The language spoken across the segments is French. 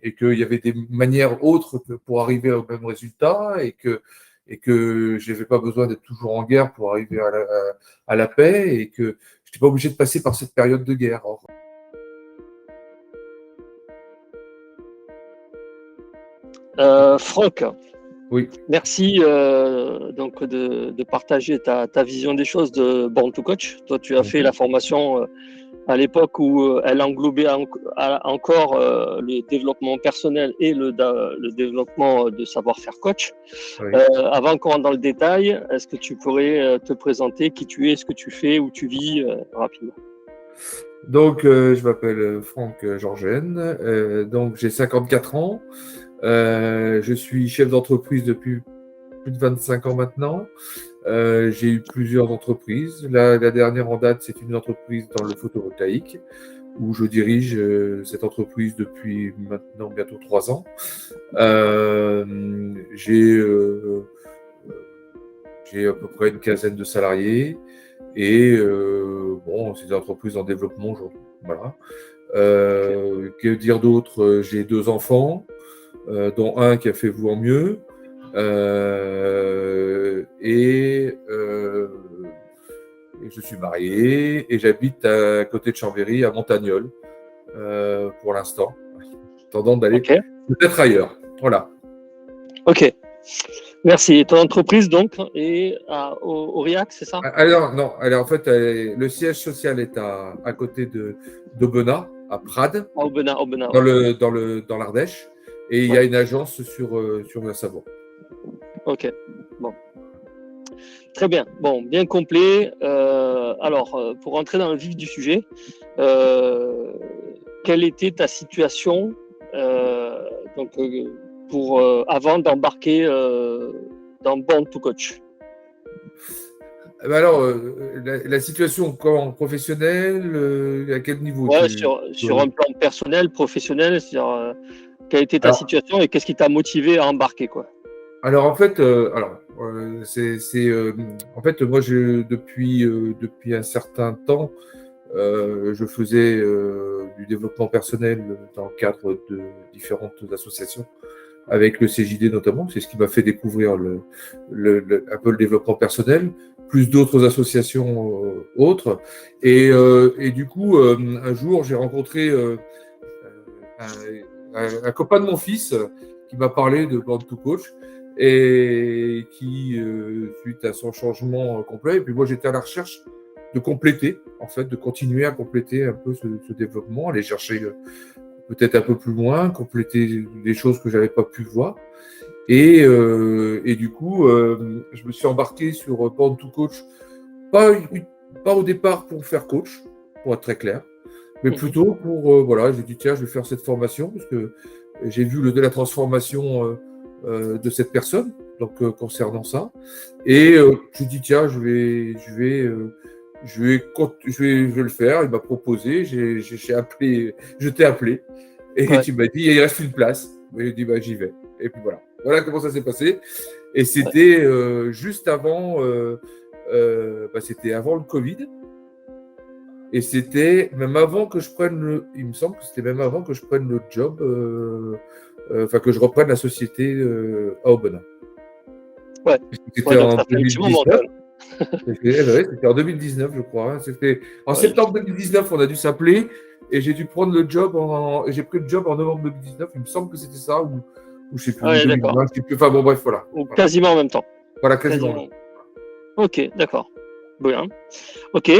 et qu'il y avait des manières autres pour arriver au même résultat et que je n'avais pas besoin d'être toujours en guerre pour arriver à la paix et que je n'étais pas obligé de passer par cette période de guerre. Franck, oui. Merci donc de partager ta vision des choses de Born to Coach. Toi, tu as fait la formation à l'époque où elle englobait encore le développement personnel et le développement de savoir-faire coach. Oui. Avant qu'on rentre dans le détail, est-ce que tu pourrais te présenter qui tu es, ce que tu fais, où tu vis rapidement? Donc, je m'appelle Franck Georgen, donc j'ai 54 ans. Je suis chef d'entreprise depuis plus de 25 ans maintenant. J'ai eu plusieurs entreprises. La dernière en date, c'est une entreprise dans le photovoltaïque où je dirige cette entreprise depuis maintenant bientôt 3 ans. J'ai à peu près une quinzaine de salariés et bon, c'est des entreprises en développement aujourd'hui. Voilà. Que dire d'autre? J'ai 2 enfants, dont un qui a fait vous en mieux. Et je suis marié et j'habite à côté de Chambéry, à Montagnole, pour l'instant, attendant d'aller peut-être ailleurs. Voilà. Ok, merci. Et ton entreprise donc est à Aurillac, c'est ça? Alors non, en fait, le siège social est à côté d'Aubenas, à Prades, Aubenas. dans l'Ardèche, et il y a une agence sur la Savoie. Ok, bon. Très bien, bon, bien complet. Alors, pour rentrer dans le vif du sujet, quelle était ta situation avant d'embarquer dans Born to Coach? Alors, la situation professionnelle, à quel niveau? Ouais, sur un plan personnel, professionnel, c'est-à-dire quelle était ta situation et qu'est-ce qui t'a motivé à embarquer, quoi? Alors en fait, en fait moi depuis un certain temps, je faisais du développement personnel dans le cadre de différentes associations, avec le CJD notamment. C'est ce qui m'a fait découvrir un peu le développement personnel, plus d'autres associations autres. Et du coup, un jour, j'ai rencontré un copain de mon fils qui m'a parlé de Born to Coach et qui, suite à son changement complet, et puis moi j'étais à la recherche de compléter, en fait, de continuer à compléter un peu ce développement, aller chercher peut-être un peu plus loin, compléter des choses que j'avais pas pu voir. Et du coup, je me suis embarqué sur Born to Coach, pas au départ pour faire coach, pour être très clair, mais plutôt pour, voilà, j'ai dit tiens, je vais faire cette formation parce que j'ai vu la transformation de cette personne, donc concernant ça. Et je dis tiens, je vais le faire. Il m'a proposé, je t'ai appelé et tu m'as dit il reste une place. Et j'ai dit bah j'y vais. Et puis voilà. Voilà comment ça s'est passé. Et c'était juste avant, c'était avant le Covid. Et c'était même avant que je prenne il me semble que c'était même avant que je prenne le job, que je reprenne la société à Aubenas. Ouais. C'était en 2019. C'était en 2019, je crois. Hein. C'était en septembre 2019, on a dû s'appeler et j'ai dû prendre le job j'ai pris le job en novembre 2019. Il me semble que c'était ça ou je sais plus. Ouais, 2020, je sais plus. Enfin bon, bref, voilà. Ou quasiment en même temps. Voilà, quasiment. Ok, d'accord. Bien. Ok.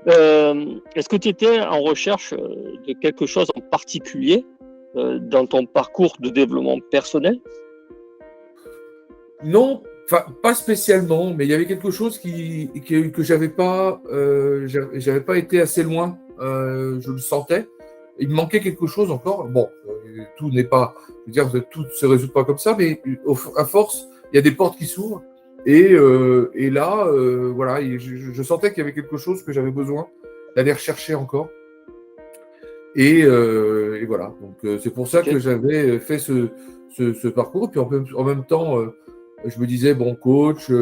Est-ce que tu étais en recherche de quelque chose en particulier dans ton parcours de développement personnel? Non, pas spécialement, mais il y avait quelque chose que j'avais pas été assez loin. Je le sentais. Il me manquait quelque chose encore. Bon, tout n'est pas, je veux dire, tout se résout pas comme ça, mais à force, il y a des portes qui s'ouvrent. Et là, voilà, je sentais qu'il y avait quelque chose que j'avais besoin d'aller rechercher encore. Et voilà. Donc c'est pour ça que j'avais fait ce parcours. Puis en même temps, je me disais bon, coach.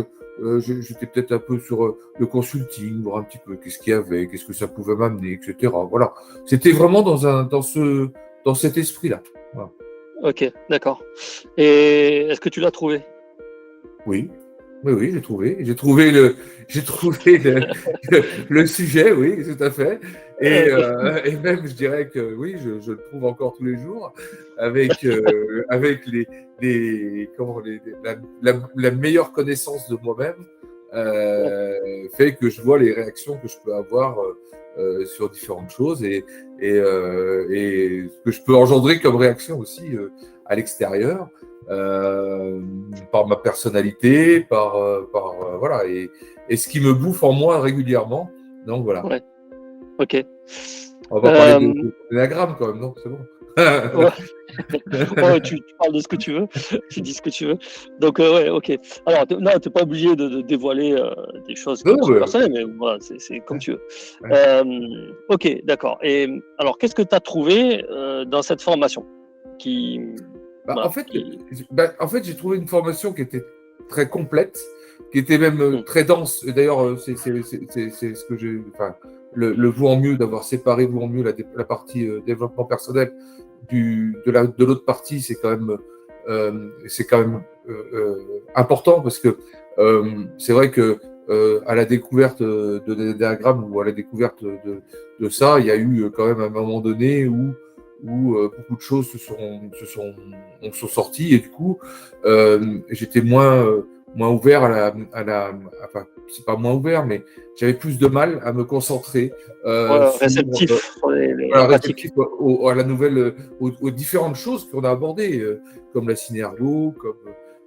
J'étais peut-être un peu sur le consulting, voir un petit peu qu'est-ce qu'il y avait, qu'est-ce que ça pouvait m'amener, etc. Voilà. C'était vraiment dans cet esprit-là. Voilà. Ok, d'accord. Et est-ce que tu l'as trouvé? Oui, oui, j'ai trouvé. J'ai trouvé le sujet, oui, tout à fait. Et même, je dirais que oui, je le trouve encore tous les jours avec la meilleure connaissance de moi-même fait que je vois les réactions que je peux avoir sur différentes choses et ce que je peux engendrer comme réaction aussi à l'extérieur. Par ma personnalité, voilà, et ce qui me bouffe en moi régulièrement. Donc voilà. Ouais, ok. On va parler Euh, de l'énagramme quand même, non? C'est bon. ouais, ouais, tu parles de ce que tu veux, tu dis ce que tu veux. Donc, ouais, ok. Alors, non, tu n'es pas obligé de dévoiler des choses Non, qui non, sont personnelles, mais voilà, c'est comme tu veux. ouais. Ok, d'accord. Et alors, qu'est-ce que tu as trouvé dans cette formation qui, Bah, voilà, qui... en fait, j'ai trouvé une formation qui était très complète, qui était même Hmm, très dense. Et d'ailleurs, c'est ce que j'ai, enfin, le vaut mieux d'avoir séparé vaut mieux la partie développement personnel de l'autre partie, c'est quand même important parce que c'est vrai que à la découverte de diagrammes ou à la découverte de ça, il y a eu quand même un moment donné où beaucoup de choses sont sorties et du coup j'étais moins ouvert enfin c'est pas moins ouvert mais j'avais plus de mal à me concentrer ouais, sur réceptif sur la voilà, pratique. réceptif à la nouvelle aux différentes choses qu'on a abordées comme la synergo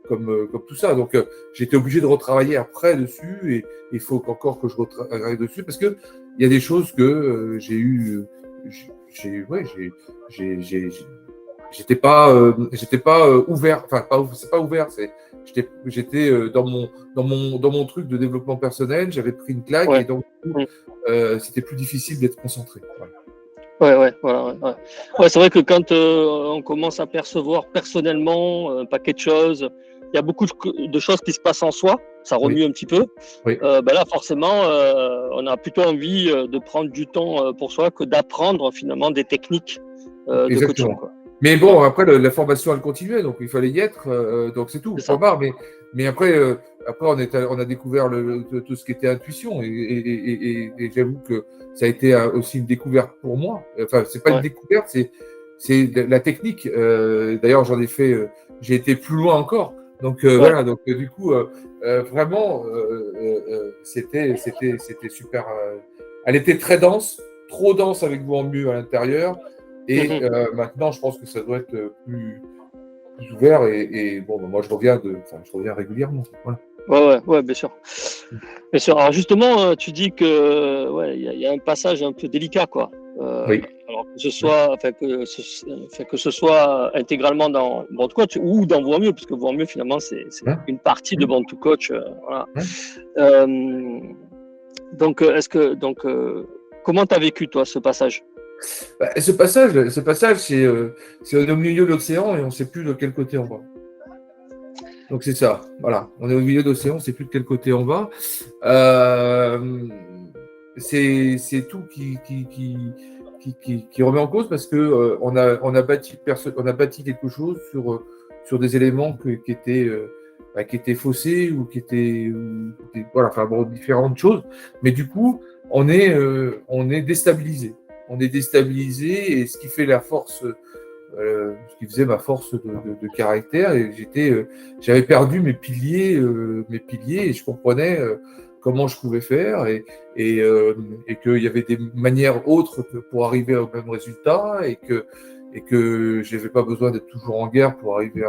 comme tout ça donc j'étais obligé de retravailler après dessus et il faut encore que je retravaille dessus parce que il y a des choses que j'ai eu ouais, j'étais pas ouvert, enfin c'est pas ouvert, j'étais dans mon truc de développement personnel, j'avais pris une claque et Ouais. donc Hmm. c'était plus difficile d'être concentré. Voilà. Ouais, ouais, voilà, ouais, ouais. Ouais, c'est vrai que quand on commence à percevoir personnellement un paquet de choses, il y a beaucoup de choses qui se passent en soi, ça Oui, remue un petit peu. oui, Ben là, forcément, on a plutôt envie de prendre du temps pour soi que d'apprendre finalement des techniques de coaching, exactement. quoi. Mais Ouais, bon, après la formation elle continuait, donc il fallait y être, donc c'est tout, c'est point ça. barre. Mais après, après on a découvert tout ce qui était intuition et j'avoue que ça a été aussi une découverte pour moi. Enfin, c'est pas une Ouais. découverte, c'est la technique. D'ailleurs, j'ai été plus loin encore. Donc Ouais. voilà, donc du coup, vraiment, c'était super. Elle était très dense, trop dense avec vous en mieux à l'intérieur. Et Mhm. maintenant, je pense que ça doit être plus ouvert. Et bon, ben, moi, je reviens régulièrement. Voilà. Ouais, ouais, ouais, bien sûr. Bien sûr. Alors justement, tu dis que ouais, il y a un passage un peu délicat, quoi. Oui. Alors que ce soit, enfin, que ce soit intégralement dans Born to Coach ou dans Voir Mieux, parce que Voir Mieux finalement c'est Hein. une partie de Hein. Born to Coach. Voilà. Hein. Euh, donc, comment t'as vécu toi ce passage? Bah, ce passage, c'est on est au milieu de l'océan et on ne sait plus de quel côté on va. Donc c'est ça. Voilà. On est au milieu de l'océan, on ne sait plus de quel côté on va. Euh, c'est tout qui remet en cause parce que on a bâti quelque chose sur des éléments qui étaient faussés ou voilà, enfin bon, différentes choses. Mais du coup, on est déstabilisé. On est déstabilisé et ce qui fait la force, ce qui faisait ma force de caractère. Et j'avais perdu mes piliers et je comprenais comment je pouvais faire et, euh, et qu'il y avait des manières autres pour arriver au même résultat et que je n'avais pas besoin d'être toujours en guerre pour arriver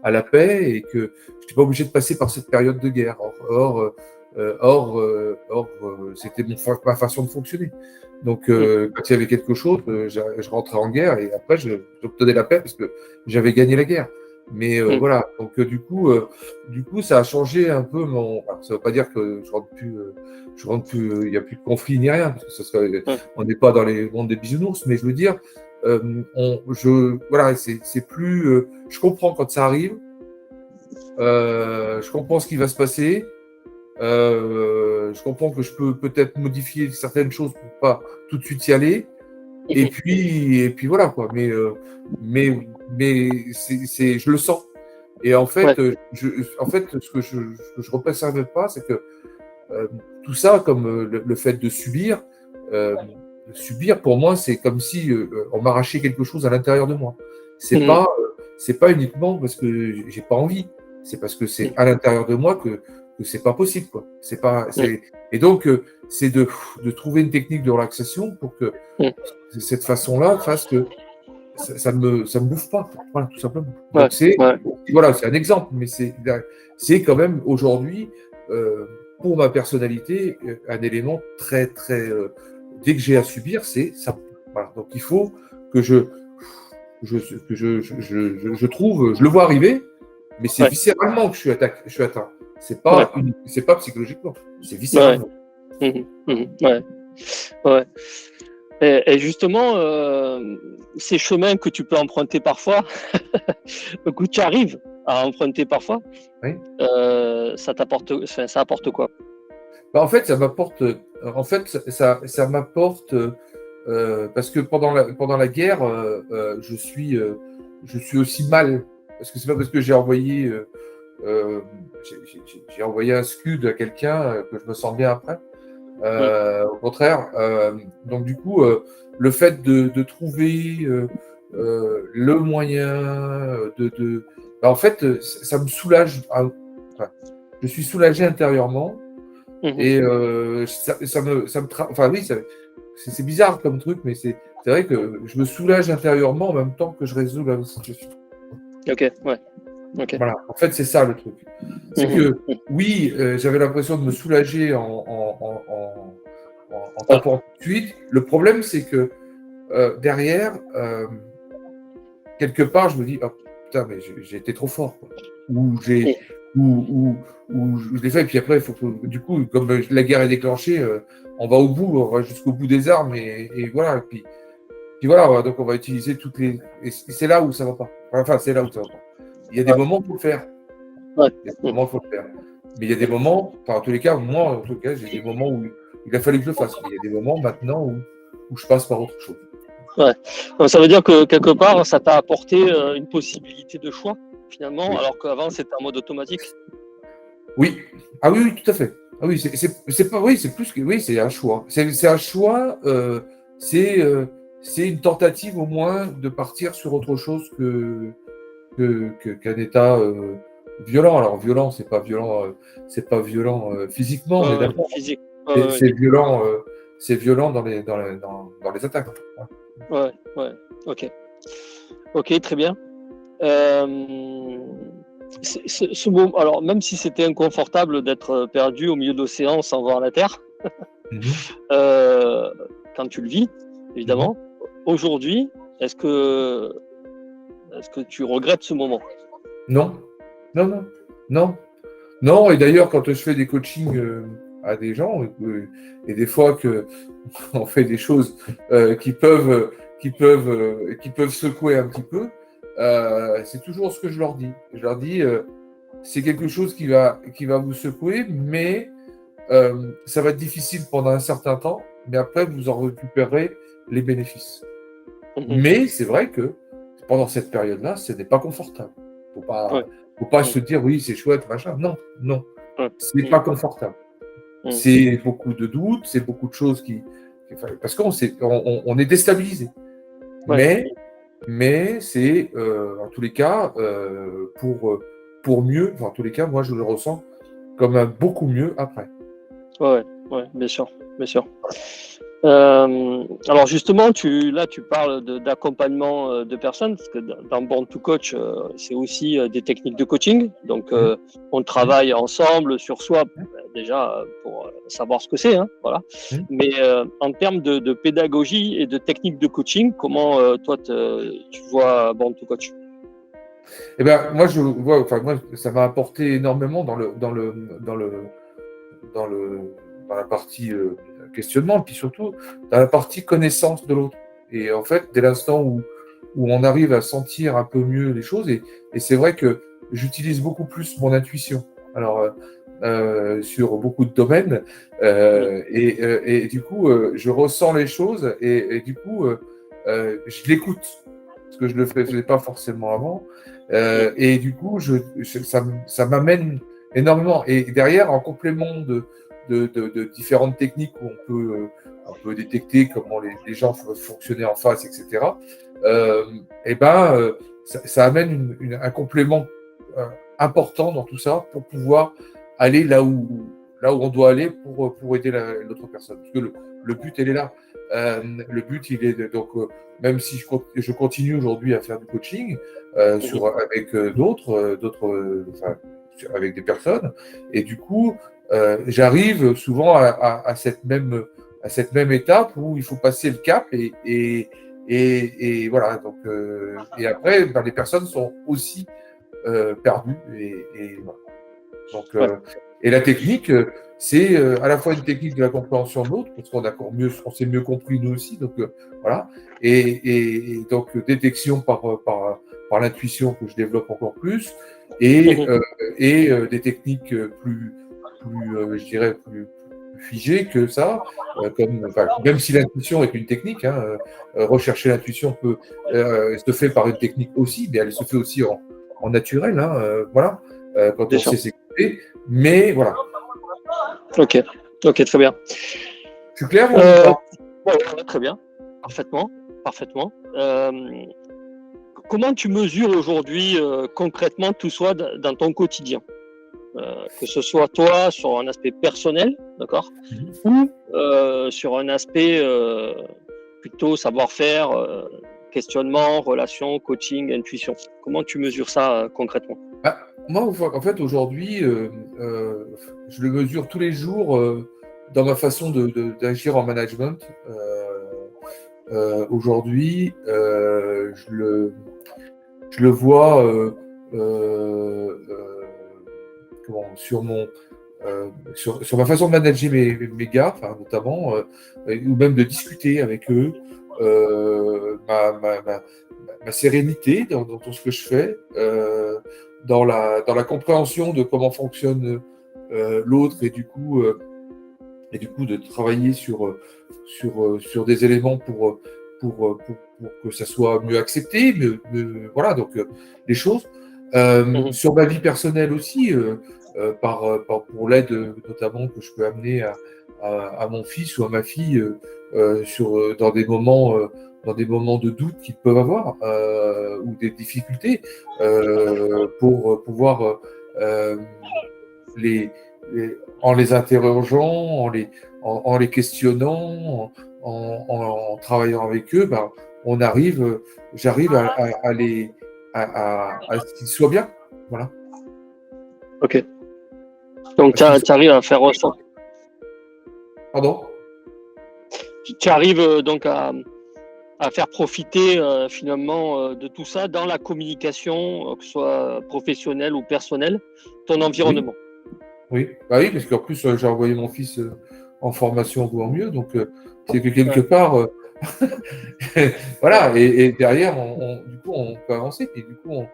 à la paix et que je n'étais pas obligé de passer par cette période de guerre. C'était ma façon de fonctionner. Donc, quand il y avait quelque chose, je rentrais en guerre et après, j'obtenais la paix parce que j'avais gagné la guerre. Mais Mm. voilà, donc du coup, ça a changé un peu mon. Alors, ça ne veut pas dire que je rentre plus, il n'y a plus de conflit ni rien, parce que Ouais. on n'est pas dans les mondes des bisounours, mais je veux dire, voilà, c'est plus. Je comprends quand ça arrive, je comprends ce qui va se passer. Je comprends que je peux peut-être modifier certaines choses pour pas tout de suite y aller. et puis voilà quoi. Mais je le sens. Et en fait, Ouais. en fait, ce que je ne repercevais pas, c'est que tout ça, comme le fait de subir pour moi, c'est comme si on m'arrachait quelque chose à l'intérieur de moi. Mhm. C'est pas uniquement parce que j'ai pas envie, c'est parce que c'est à l'intérieur de moi que c'est pas possible, quoi. C'est pas, Mhm. c'est, et donc, c'est de trouver une technique de relaxation pour que Mhm. cette façon-là fasse que ça me bouffe pas, voilà, tout simplement. Ouais. Donc Ouais. voilà, c'est un exemple, mais c'est quand même aujourd'hui, euh, pour ma personnalité, un élément très, très, dès que j'ai à subir, c'est ça. Voilà. Donc il faut que je trouve, je le vois arriver, mais c'est Ouais. viscéralement que je suis atteint. Ouais. C'est pas psychologiquement, c'est Ouais. viscéralement. Mhm. Mhm. Ouais. Ouais. Et justement, ces chemins que tu peux emprunter parfois, que tu arrives à emprunter parfois, Oui. ça apporte quoi? Bah, en fait, ça m'apporte parce que pendant la guerre, je suis aussi mal. Parce que c'est pas parce que euh, j'ai envoyé un scud à quelqu'un que je me sens bien après. Mm. Au contraire. Donc du coup, le fait de trouver le moyen bah, en fait, ça me soulage. Enfin, je suis soulagé intérieurement. Mhm. Et enfin oui, c'est bizarre comme truc, mais c'est vrai que je me soulage intérieurement en même temps que je résous la situation. Ok, ouais, ok. Voilà, en fait, c'est ça le truc. C'est Mhm. que Mhm. oui, j'avais l'impression de me soulager en Ouais, tapant tout de suite. Le problème, c'est que derrière, quelque part, je me dis, oh putain, mais j'ai été trop fort, quoi. Ou j'ai, mm, ou je l'ai fait, et puis après, il faut que, du coup, comme la guerre est déclenchée, on va au bout, on va jusqu'au bout des armes, et voilà. Puis voilà, donc on va utiliser toutes les. Et c'est là où ça va pas. Enfin, c'est là où ça va pas. Il y a des ouais, moments pour le faire. ouais, Il y a des mm, moments, il faut le faire. Mais il y a des moments, enfin, en tous les cas, moi, en tout cas, j'ai des moments où il a fallu que je le fasse. Mais il y a des moments maintenant où je passe par autre chose. ouais. Donc, ça veut dire que quelque part, ça t'a apporté une possibilité de choix, finalement, Oui. alors qu'avant, c'était en mode automatique. Oui. Ah oui, oui, tout à fait. Ah oui, c'est pas, oui, c'est plus que, oui, c'est un choix. C'est un choix, c'est, euh, c'est une tentative au moins de partir sur autre chose qu'un état violent. Alors violent, c'est pas violent physiquement, on est Ouais, d'accord. physique. C'est Ouais, c'est violent dans les attaques. Ouais. ouais, ouais. Ok. Ok, très bien. Euh, alors, même si c'était inconfortable d'être perdu au milieu de l'océan sans voir la Terre, Mhm. euh, quand tu le vis, Mhm. évidemment, aujourd'hui, est-ce que, est-ce que tu regrettes ce moment? Non, non, non, non. Non, et d'ailleurs, quand je fais des coachings à des gens, et des fois que on fait des choses qui peuvent secouer un petit peu, c'est toujours ce que je leur dis. Je leur dis, c'est quelque chose qui va vous secouer, mais ça va être difficile pendant un certain temps, mais après, vous en récupérez les bénéfices. Mhm. Mais c'est vrai que pendant cette période-là, ce n'est pas confortable. Ouais. Faut pas Mhm. se dire oui, c'est chouette, machin. Non, non, Ouais. c'est Mhm. pas confortable. Mhm. C'est beaucoup de doutes, c'est beaucoup de choses enfin, parce on est déstabilisé. Ouais. Mais c'est en tous les cas pour mieux. Enfin, en tous les cas, moi je le ressens comme un beaucoup mieux après. Ouais, ouais, ouais, bien sûr, bien sûr. Alors justement, là, tu parles d'accompagnement de personnes, parce que dans Born to Coach, c'est aussi des techniques de coaching. Donc, Mmh, on mmh, travaille ensemble sur soi, déjà pour savoir ce que c'est, hein, voilà. mmh. Mais en termes de pédagogie et de techniques de coaching, comment toi, tu vois Born to Coach? Eh ben, moi, je vois, enfin, moi, ça m'a apporté énormément dans le, dans la partie questionnement, puis surtout dans la partie connaissance de l'autre. Et en fait, dès l'instant où on arrive à sentir un peu mieux les choses, et c'est vrai que j'utilise beaucoup plus mon intuition. Alors, sur beaucoup de domaines, Mm. et du coup, je ressens les choses, et du coup, je l'écoute, parce que je le faisais pas forcément avant. Et du coup, ça m'amène énormément. Et derrière, en complément de différentes techniques où on peut détecter comment les gens fonctionner en face, etc., ça amène un complément important dans tout ça pour pouvoir aller là où on doit aller pour aider l'autre personne. Parce que le but, il est là. Le but, il est donc, même si je continue aujourd'hui à faire du coaching avec d'autres, avec des personnes, et du coup, j'arrive souvent à cette même étape où il faut passer le cap et voilà. Donc, et après, les personnes sont aussi perdues et voilà. Donc, et la technique, c'est à la fois une technique de la compréhension de l'autre, parce on s'est mieux compris nous aussi. Donc voilà. Et donc détection par l'intuition que je développe encore plus, et des techniques plus je dirais plus figées que ça, même si l'intuition est une technique, hein, rechercher l'intuition se fait par une technique aussi, mais elle se fait aussi en naturel, hein, voilà, quand on sait s'écouter, mais voilà. Ok, très bien. Je suis clair très bien, parfaitement. Comment tu mesures aujourd'hui concrètement tout ça dans ton quotidien, que ce soit toi sur un aspect personnel, d'accord, ou sur un aspect plutôt savoir-faire, questionnement, relation, coaching, intuition. Comment tu mesures ça concrètement? Moi, en fait, aujourd'hui, je le mesure tous les jours dans ma façon d'agir en management. Aujourd'hui, je le vois sur ma façon de manager mes gars, notamment, ou même de discuter avec eux, ma sérénité dans tout ce que je fais, dans la compréhension de comment fonctionne l'autre, et du coup de travailler sur des éléments pour que ça soit mieux accepté, voilà, donc les choses. Sur ma vie personnelle aussi, pour l'aide notamment que je peux amener à mon fils ou à ma fille dans des moments de doute qu'ils peuvent avoir, ou des difficultés, pour pouvoir en les interrogeant, en les questionnant, en travaillant avec eux, j'arrive à ce qu'ils soient bien. Voilà. Ok. Donc, tu arrives à faire ressentir. Pardon ? Tu arrives donc à faire profiter finalement de tout ça dans la communication, que ce soit professionnelle ou personnelle, ton environnement. Oui, oui, parce qu'en plus, j'ai envoyé mon fils en formation au mieux, donc c'est que quelque part, voilà, et derrière, du coup, on peut avancer, et du coup,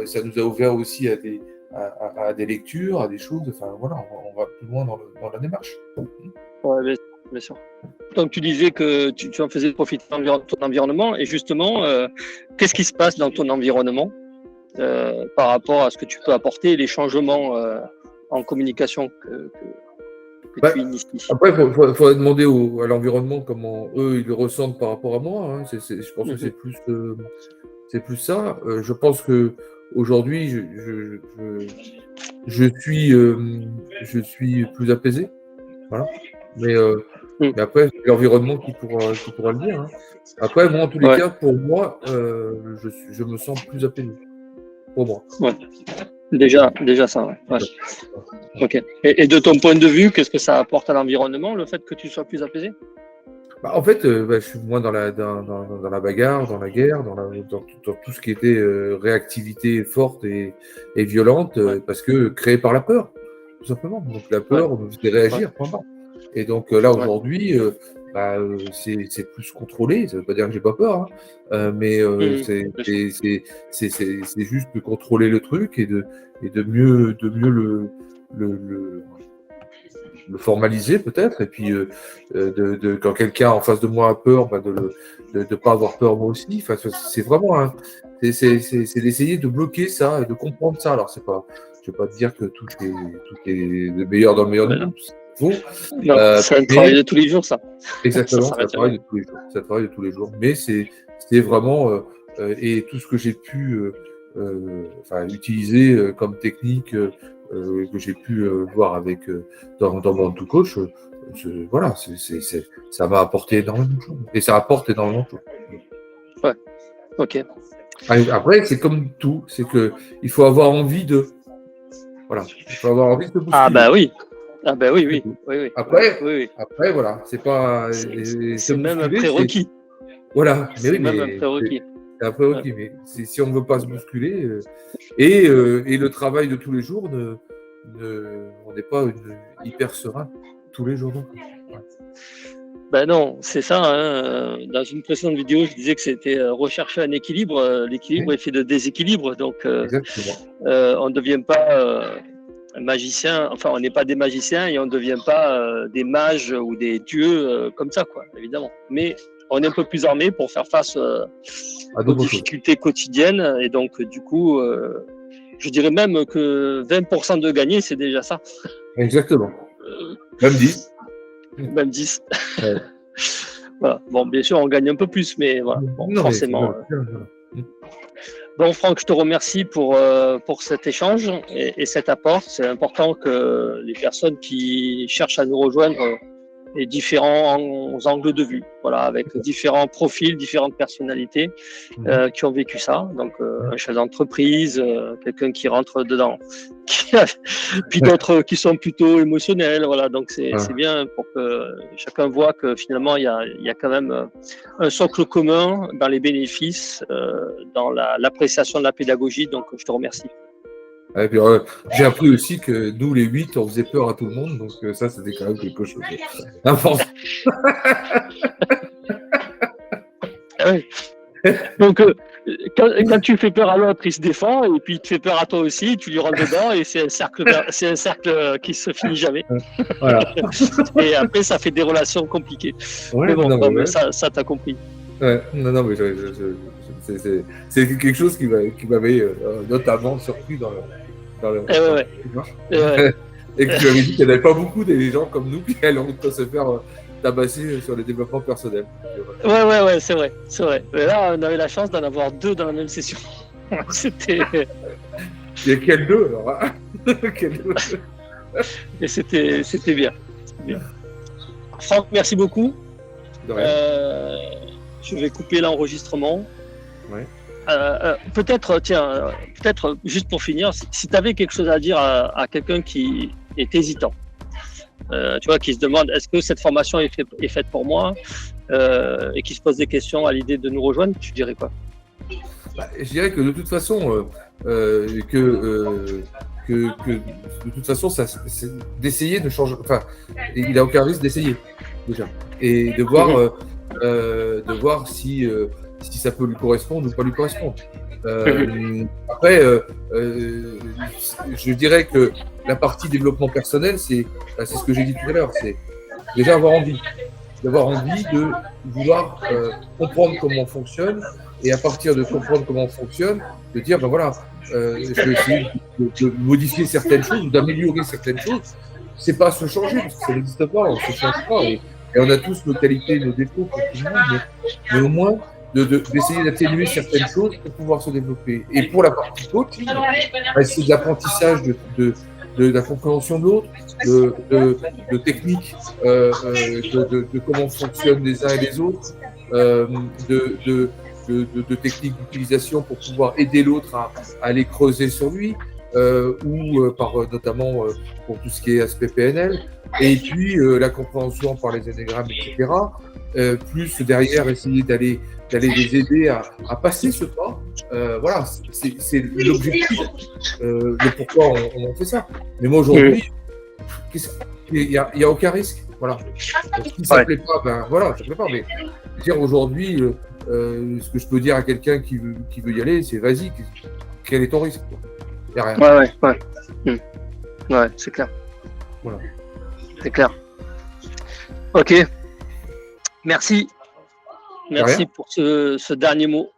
ça nous a ouvert aussi à des lectures, à des choses, enfin voilà, on va plus loin dans la démarche. Ouais, bien sûr. Donc, tu disais que tu en faisais profiter ton environnement, et justement, qu'est-ce qui se passe dans ton environnement par rapport à ce que tu peux apporter, les changements en communication que tu inities? Après, il faudrait demander à l'environnement comment eux, ils le ressentent par rapport à moi. Hein. Je pense que c'est plus ça. Je pense que aujourd'hui, je suis plus apaisé. Voilà. Mais après, c'est l'environnement qui pourra le dire. Hein. Après, moi, en tous les cas, pour moi, je me sens plus apaisé. Pour moi. Ouais. Déjà ça, ouais. Ok. Et de ton point de vue, qu'est-ce que ça apporte à l'environnement, le fait que tu sois plus apaisé? En fait, je suis moins dans la bagarre, dans la guerre, dans tout ce qui était réactivité forte et violente, parce que créée par la peur, tout simplement. Donc la peur nous fait réagir, point barre. Et donc là, aujourd'hui, c'est plus contrôlé. Ça ne veut pas dire que j'ai pas peur, hein, mais c'est juste de contrôler le truc et de mieux le formaliser peut-être, et puis quand quelqu'un en face de moi a peur, de pas avoir peur moi aussi. Enfin, c'est vraiment c'est d'essayer de bloquer ça et de comprendre ça. Alors je vais pas te dire que tout est le meilleur dans le meilleur du monde. C'est c'est un travail de tous les jours, ça. Exactement, c'est un travail de tous les jours. C'est un travail de tous les jours. Mais c'est vraiment et tout ce que j'ai pu utiliser comme technique que j'ai pu voir avec dans Born2Coach, voilà, ça m'a apporté énormément de choses. Et ça apporte énormément de choses. Ouais, ok. Après, c'est comme tout, c'est que il faut avoir envie de. Voilà, il faut avoir envie de se bousculer. Ah bah oui. Ah bah oui. Après, voilà, c'est pas. C'est même un prérequis. Voilà, c'est même un prérequis. C'est un prérequis, mais si on ne veut pas se bousculer, et le travail de tous les jours, on n'est pas hyper serein tous les jours. Ben non, c'est ça. Hein. Dans une précédente vidéo, je disais que c'était rechercher un équilibre. L'équilibre est fait de déséquilibre, donc on ne devient pas magicien. Enfin, on n'est pas des magiciens et on ne devient pas des mages ou des dieux comme ça, quoi, évidemment. Mais on est un peu plus armé pour faire face aux difficultés quotidiennes. Et donc, du coup, je dirais même que 20% de gagner, c'est déjà ça. Exactement. Même 10. Même 10. Ouais. Voilà. Bon, bien sûr, on gagne un peu plus, mais voilà, forcément. Bon, Franck, je te remercie pour cet échange et cet apport. C'est important que les personnes qui cherchent à nous rejoindre aient différents angles de vue, voilà, avec différents profils, différentes personnalités qui ont vécu ça. Donc, un chef d'entreprise, quelqu'un qui rentre dedans, puis d'autres qui sont plutôt émotionnels. Voilà, donc c'est bien pour que chacun voit que finalement il y a quand même un socle commun dans les bénéfices, dans l'appréciation de la pédagogie. Donc, je te remercie. Et puis, j'ai appris aussi que nous, les 8, on faisait peur à tout le monde, donc ça, c'était quand même quelque chose d'important. Oui. Donc, quand tu fais peur à l'autre, il se défend, et puis il te fait peur à toi aussi, tu lui rentres dedans, et c'est un cercle qui se finit jamais. Voilà. Et après, ça fait des relations compliquées. Ouais, mais bon, mais ça t'as compris. Ouais, non, mais c'est quelque chose qui m'avait notamment surpris dans le et que tu avais dit qu'il n'y avait pas beaucoup des gens comme nous qui allaient se faire tabasser sur les développements personnels. Ouais, c'est vrai. Mais là, on avait la chance d'en avoir 2 dans la même session. C'était. Et quel 2 alors quel 2 Et c'était bien. Franck, merci beaucoup. De rien. Je vais couper l'enregistrement. Ouais. Peut-être juste pour finir, si tu avais quelque chose à dire à quelqu'un qui est hésitant, tu vois, qui se demande est-ce que cette formation est faite pour moi, et qui se pose des questions à l'idée de nous rejoindre, tu dirais quoi? Je dirais que de toute façon, de toute façon, c'est d'essayer de changer. Enfin, il n'a aucun risque d'essayer déjà et de voir si ça peut lui correspondre ou pas lui correspondre. Après, je dirais que la partie développement personnel, c'est ce que j'ai dit tout à l'heure, c'est déjà avoir envie de vouloir comprendre comment on fonctionne, et à partir de comprendre comment on fonctionne, de dire ben voilà, je vais essayer de modifier certaines choses ou d'améliorer certaines choses. C'est pas se changer, parce que ça n'existe pas, on se change pas, et on a tous nos qualités, nos défauts pour tout le monde, mais au moins d'essayer d'atténuer certaines choses pour pouvoir se développer. Et pour la partie coaching, c'est de l'apprentissage de la compréhension de l'autre, de techniques, de comment fonctionnent les uns et les autres, de techniques d'utilisation pour pouvoir aider l'autre à aller creuser sur lui, ou notamment pour tout ce qui est aspect PNL, et puis la compréhension par les énégrammes, etc. Plus derrière essayer d'aller les aider à passer ce pas. Voilà, c'est l'objectif, de pourquoi on fait ça. Mais moi aujourd'hui, il n'y a aucun risque. Voilà. Donc, si ça ne plaît pas, ben voilà, ça ne plaît pas. Mais dire aujourd'hui, ce que je peux dire à quelqu'un qui veut y aller, c'est vas-y, quel est ton risque? Il n'y a rien. Ouais, c'est clair. Voilà. C'est clair. Ok. Merci. Merci pour ce dernier mot.